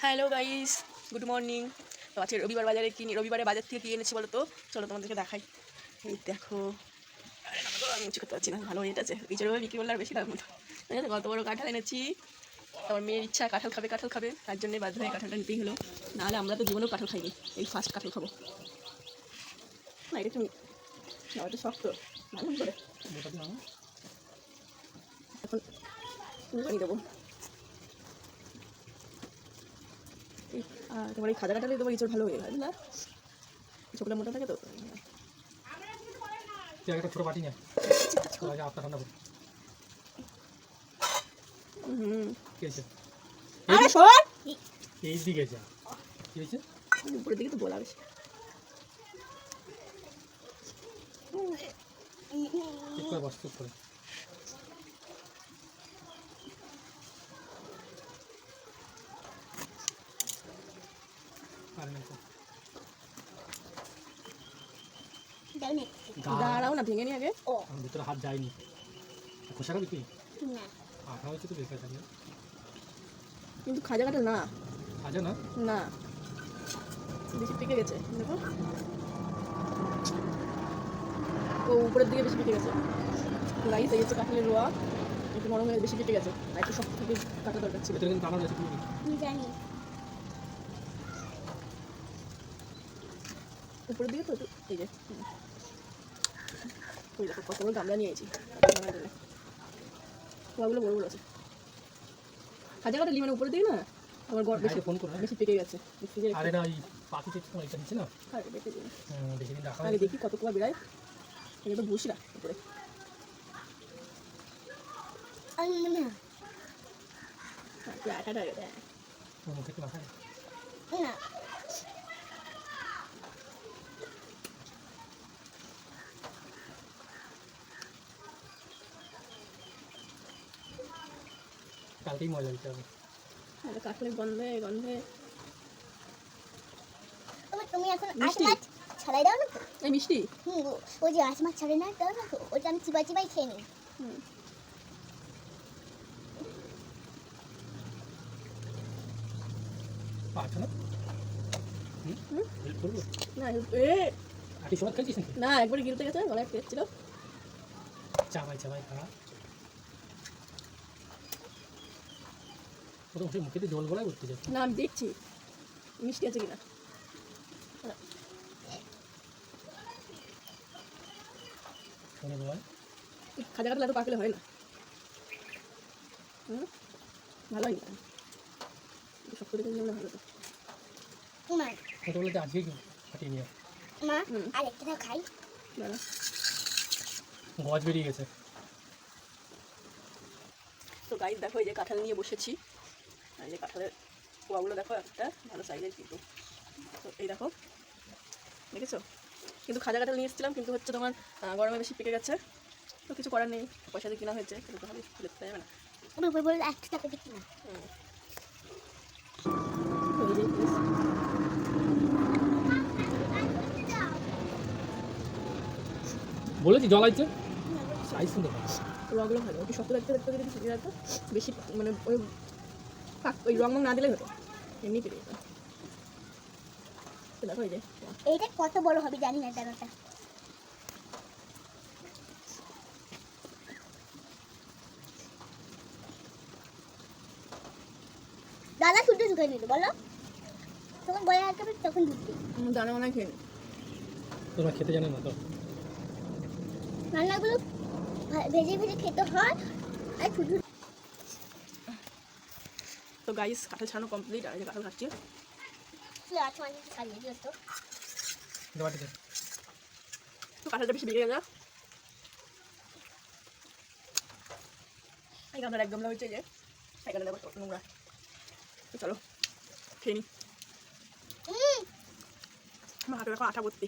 Hello guys, good morning. তো আজকে রবিবারে বাজার থেকে কী এনেছি বলো তো? চলো তোমাদেরকে দেখাই। এই দেখো, আমি কিছু করতে পারছি না, ভালো হয়ে আছে। বিচের বিক্রি করলে আর বেশি দাম হতো। কত বড় কাঁঠাল এনেছি। আমার মেয়ের ইচ্ছা কাঁঠাল খাবে, তার জন্যই বাধ্য হয়ে কাঁঠালটা নিতেই হলো। নাহলে আমরা তো জীবনেও কাঁঠাল খাইনি, এই ফার্স্ট কাঁঠাল খাবো। না, এটা তুমি তো শক্ত ভালো করে এখন পানি দেবো। তোমার এই খাজা কাঁঠালে তোমার ইঁচড় ভালো হয়ে হয় না, ছোটটা মোটা থাকে তো। একটা ছোট বাটি নেই আপনার ঠান্ডা এই দিকে যা কি হয়েছে উপরের দিকে তো বলা বেশি। বস্তু করে দাঁড়াও না, ভেঙে নি আগে। ভিতরে হাত যায়নি, খোসা খাবি তুই? আঠা হয়েছে তো বেকার থাকবে। কিন্তু খাজা কাঁঠাল না, খাজা না না বেশি পেকে গেছে দেখো, ও উপরের দিকে বেশি পেকে গেছে। গাইস এই হচ্ছে কাঁঠালের রোয়া, একটু নরম হয়ে বেশি পেকে গেছে, আর একটু শক্ত থেকে কাটা দরকার ছিল। ভিতরে কিন্তু দানা রয়েছে, আমি জানি উপরের দিকে তো এই যে ওই দেখো কত বড় গামলা নিয়ে এসেছি, ওগুলো বড় বড় আছে। খাজা কাঁঠাল মানে উপরের দিকে না, আমার গড় বেশি ফোন করে বেশি পেকে গেছে। আরে না এই পাতি চেক করে এটা নিচ্ছে না, আরে বেশি দিন বেশি দিন রাখা আগে দেখি কত কুয়া বেড়ায়। এটা তো বসিরা উপরে আটাটা মুখে তো মাথায় না কালকেই মজা দিতে হবে। কাঠলের গন্ধে গন্ধে তুমি এখন আশ মাছ ছাড়াই দাও না তো? এই মিষ্টি ওই যে আশ মাছ ছাড়াই না দাও না তো, ওটা আমি চিবাই চিবাই খেয়ে নিই। পারছো না? না আটি সময় খেয়েছিস নাকি? না, একবারে গিলতে গেছে, গলায় পেট ছিল। চাবাই চাবাই খাওয়া ওটা মুখে দিয়ে জল গলায় করতে যাচ্ছে না, আমি দেখছি মিষ্টি আছে কিনা। খাজা কাঁঠাল এত পাকলে হয় না, ভালো হয় না, শক্ত দেখে নিলে ভালো তো। মা ওটা বলতে আজকে কি ফাটিয়ে নিয়ে মা আর একটা দাও খাই। দাঁড়া, গজ বেরিয়ে গেছে। তো গাইস দেখো এই যে কাঁঠাল নিয়ে বসেছি, আর এই যে কাঁঠালের কোয়াগুলো দেখো, একটা ভালো সাইজের কিন্তু। তো এই দেখো দেখেছো, কিন্তু খাজা কাঁঠাল নিয়ে এসেছিলাম, কিন্তু হচ্ছে তোমার গরমে বেশি পেকে গেছে, তো কিছু করার নেই, পয়সা দিয়ে কেনা হয়েছে, কিন্তু তাহলে দেখতে যাবে না। ওর উপর বলে একটা টাকা দেখি না। বলেছি জল আইছে সাইজ সুন্দর রঙগুলো ভালো, একটু শক্ত দেখতে দেখতে যদি শিখে রাখতো বেশি, মানে ওই রঙ না দিলে হতো, এমনি পেরে যেত। দেখো এই যে এইটা কত বড় হবে জানি না দানাটা। দাদা শুদ্ধ ঢুকে নিল বলো, তখন বলে রাখবে তখন ঢুকবে। দানা মানা খেয়ে নি, তোমরা খেতে জানো না তো, রান্নাগুলো ভেজে ভেজে খেতে হয় আর শুধু। তো গাইস কাঁঠাল ছাড়ানো কমপ্লিট, আর এই যে কাঁঠাল খাচ্ছি। তো কাঁঠালটা বেশি বেড়ে গেছে, এই গামলার এক গামলা হচ্ছে যে এখানে দেখো নোংরা। তো চলো খেয়ে নি, আমার হাতে দেখো আঠা ভর্তি।